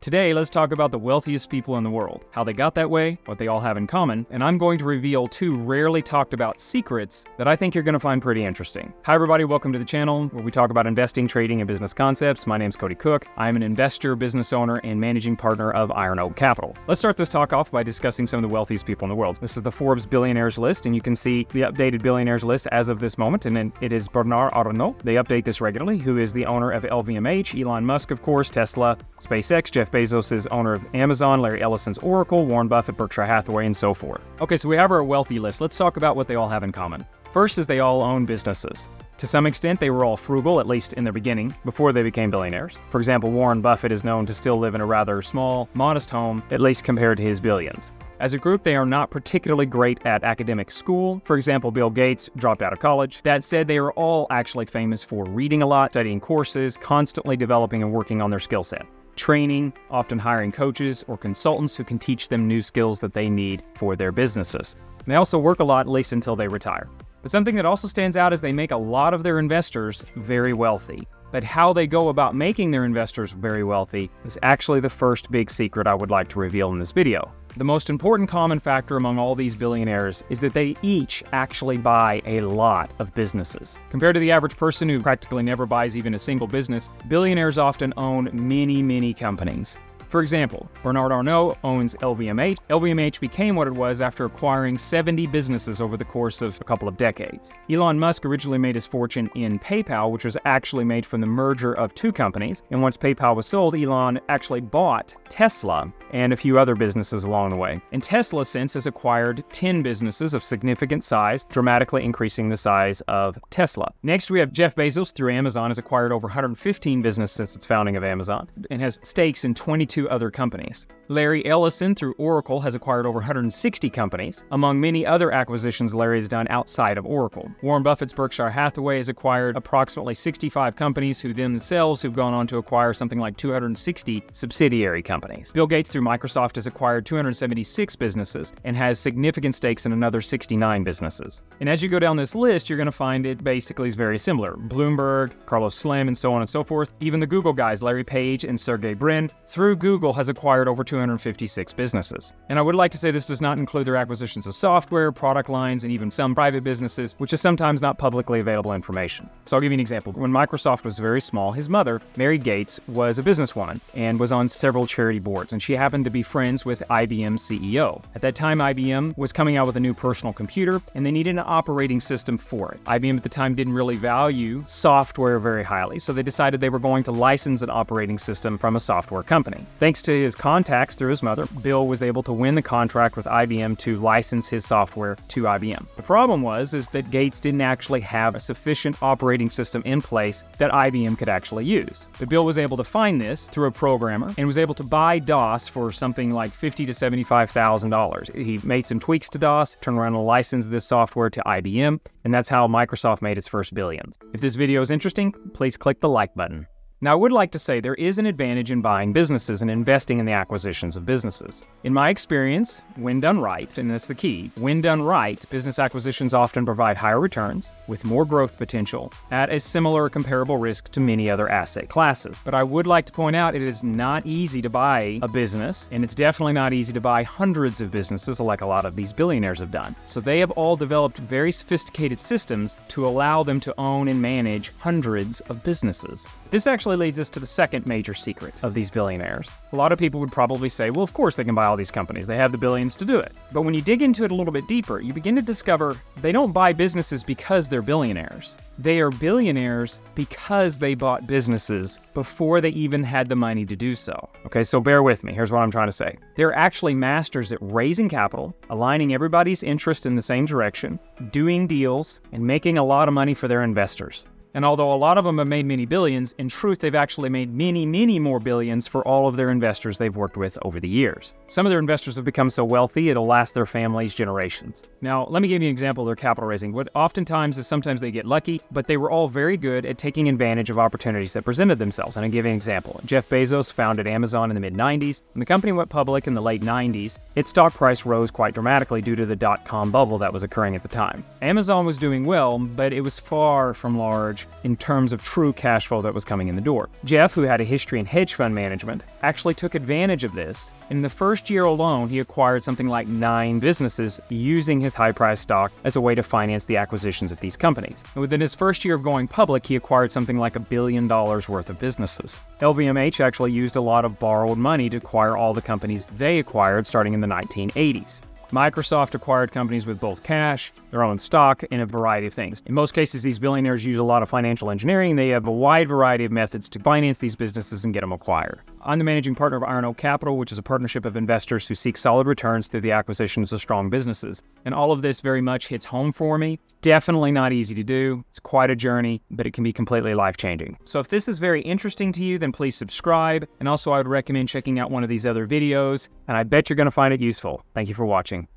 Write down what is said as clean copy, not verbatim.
Today, let's talk about the wealthiest people in the world, how they got that way, what they all have in common, and I'm going to reveal two rarely talked about secrets that I think you're going to find pretty interesting. Hi everybody, welcome to the channel where we talk about investing, trading, and business concepts. My name's Cody Koch. I'm an investor, business owner, and managing partner of Iron Oak Capital. Let's start this talk off by discussing some of the wealthiest people in the world. This is the Forbes Billionaires list, and you can see the updated Billionaires list as of this moment, and then it is Bernard Arnault. They update this regularly, who is the owner of LVMH, Elon Musk, of course, Tesla, SpaceX, Jeff Bezos is owner of Amazon, Larry Ellison's Oracle, Warren Buffett, Berkshire Hathaway, and so forth. Okay, so we have our wealthy list. Let's talk about what they all have in common. First is they all own businesses. To some extent, they were all frugal, at least in the beginning, before they became billionaires. For example, Warren Buffett is known to still live in a rather small, modest home, at least compared to his billions. As a group, they are not particularly great at academic school. For example, Bill Gates dropped out of college. That said, they are all actually famous for reading a lot, studying courses, constantly developing and working on their skill set. Training, often hiring coaches or consultants who can teach them new skills that they need for their businesses. And they also work a lot, at least until they retire. But something that also stands out is they make a lot of their investors very wealthy. But how they go about making their investors very wealthy is actually the first big secret I would like to reveal in this video. The most important common factor among all these billionaires is that they each actually buy a lot of businesses. Compared to the average person who practically never buys even a single business, billionaires often own many companies. For example, Bernard Arnault owns LVMH. LVMH became what it was after acquiring 70 businesses over the course of a couple of decades. Elon Musk originally made his fortune in PayPal, which was actually made from the merger of two companies. And once PayPal was sold, Elon actually bought Tesla and a few other businesses along the way. And Tesla since has acquired 10 businesses of significant size, dramatically increasing the size of Tesla. Next, we have Jeff Bezos through Amazon has acquired over 115 businesses since its founding of Amazon and has stakes in 22 other companies. Larry Ellison through Oracle has acquired over 160 companies, among many other acquisitions Larry has done outside of Oracle. Warren Buffett's Berkshire Hathaway has acquired approximately 65 companies who themselves have gone on to acquire something like 260 subsidiary companies. Bill Gates through Microsoft has acquired 276 businesses and has significant stakes in another 69 businesses. And as you go down this list, you're going to find it basically is very similar. Bloomberg, Carlos Slim, and so on and so forth. Even the Google guys, Larry Page and Sergey Brin, through Google has acquired over 256 businesses. And I would like to say this does not include their acquisitions of software, product lines, and even some private businesses, which is sometimes not publicly available information. So I'll give you an example. When Microsoft was very small, his mother, Mary Gates, was a businesswoman and was on several charity boards, and she happened to be friends with IBM's CEO. At that time, IBM was coming out with a new personal computer, and they needed an operating system for it. IBM at the time didn't really value software very highly, so they decided they were going to license an operating system from a software company. Thanks to his contacts through his mother, Bill was able to win the contract with IBM to license his software to IBM. The problem was that Gates didn't actually have a sufficient operating system in place that IBM could actually use. But Bill was able to find this through a programmer and was able to buy DOS for something like $50,000 to $75,000. He made some tweaks to DOS, turned around and licensed this software to IBM, and that's how Microsoft made its first billions. If this video is interesting, please click the like button. Now, I would like to say there is an advantage in buying businesses and investing in the acquisitions of businesses. In my experience, when done right, and that's the key, when done right, business acquisitions often provide higher returns with more growth potential at a similar comparable risk to many other asset classes. But I would like to point out it is not easy to buy a business, and it's definitely not easy to buy hundreds of businesses like a lot of these billionaires have done. So they have all developed very sophisticated systems to allow them to own and manage hundreds of businesses. This actually leads us to the second major secret of these billionaires. A lot of people would probably say, well, of course they can buy all these companies. They have the billions to do it. But when you dig into it a little bit deeper, you begin to discover they don't buy businesses because they're billionaires. They are billionaires because they bought businesses before they even had the money to do so. Okay, so bear with me. Here's what I'm trying to say. They're actually masters at raising capital, aligning everybody's interest in the same direction, doing deals, and making a lot of money for their investors. And although a lot of them have made many billions, in truth, they've actually made many more billions for all of their investors they've worked with over the years. Some of their investors have become so wealthy, it'll last their family's generations. Now, let me give you an example of their capital raising. What oftentimes is sometimes they get lucky, but they were all very good at taking advantage of opportunities that presented themselves. And I'll give you an example. Jeff Bezos founded Amazon in the mid-90s. When the company went public in the late 90s, its stock price rose quite dramatically due to the dot-com bubble that was occurring at the time. Amazon was doing well, but it was far from large much in terms of true cash flow that was coming in the door. Jeff, who had a history in hedge fund management, actually took advantage of this. In the first year alone, he acquired something like 9 businesses using his high-priced stock as a way to finance the acquisitions of these companies. And within his first year of going public, he acquired something like $1 billion worth of businesses. LVMH actually used a lot of borrowed money to acquire all the companies they acquired starting in the 1980s. Microsoft acquired companies with both cash, their own stock, and a variety of things. In most cases, these billionaires use a lot of financial engineering. They have a wide variety of methods to finance these businesses and get them acquired. I'm the managing partner of Iron Oak Capital, which is a partnership of investors who seek solid returns through the acquisitions of strong businesses. And all of this very much hits home for me. It's definitely not easy to do. It's quite a journey, but it can be completely life-changing. So if this is very interesting to you, then please subscribe. And also I would recommend checking out one of these other videos, and I bet you're going to find it useful. Thank you for watching.